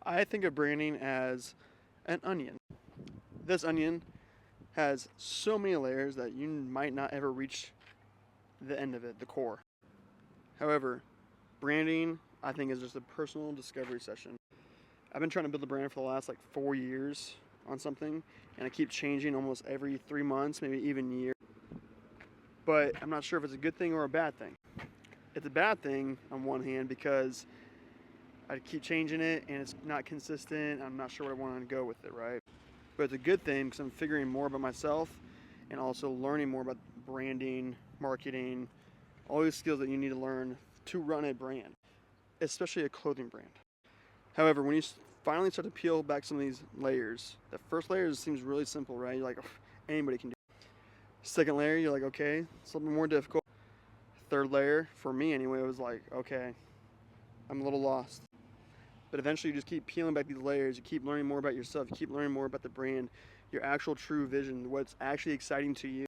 I think of branding as an onion. This onion has so many layers that you might not ever reach the end of it, the core. However, branding, I think, is just a personal discovery session. I've been trying to build a brand for the last 4 years on something, and I keep changing almost every 3 months, maybe even a year. But I'm not sure if it's a good thing or a bad thing. It's a bad thing on one hand because I keep changing it and it's not consistent. I'm not sure where I want to go with it, right? But it's a good thing because I'm figuring more about myself and also learning more about branding, marketing, all these skills that you need to learn to run a brand, especially a clothing brand. However, when you finally start to peel back some of these layers, the first layer seems really simple, right? You're like, oh, anybody can do it. Second layer, you're like, okay, it's a little bit more difficult. Third layer, for me anyway, it was like, okay, I'm a little lost. But eventually you just keep peeling back these layers, you keep learning more about yourself, you keep learning more about the brand, your actual true vision, what's actually exciting to you.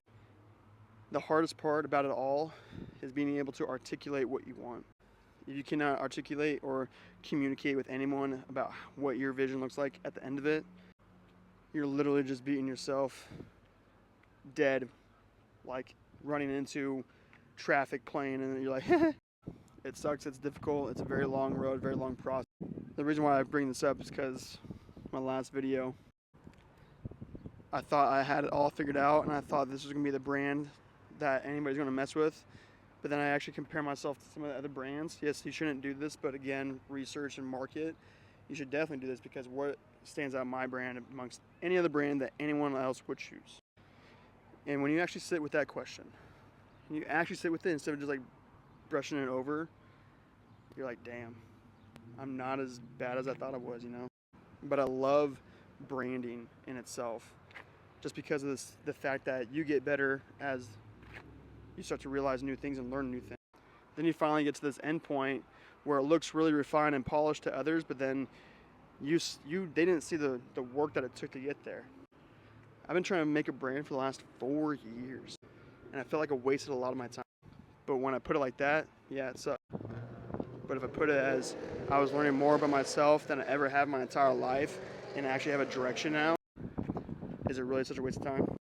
The hardest part about it all is being able to articulate what you want. If you cannot articulate or communicate with anyone about what your vision looks like at the end of it, you're literally just beating yourself dead, like running into traffic plane and you're like, it sucks, it's difficult, it's a very long road, very long process. The reason why I bring this up is because my last video, I thought I had it all figured out and I thought this was going to be the brand that anybody's going to mess with. But then I actually compare myself to some of the other brands. Yes, you shouldn't do this, but again, research and market, you should definitely do this because what stands out my brand amongst any other brand that anyone else would choose. And when you actually sit with that question, you actually sit with it instead of just brushing it over, you're like, damn, I'm not as bad as I thought I was, But I love branding in itself just because of the fact that you get better as you start to realize new things and learn new things. Then you finally get to this end point where it looks really refined and polished to others, but then they didn't see the work that it took to get there. I've been trying to make a brand for the last 4 years, and I felt like I wasted a lot of my time. But when I put it like that, yeah, it sucked. But if I put it as I was learning more about myself than I ever have my entire life, and I actually have a direction now, is it really such a waste of time?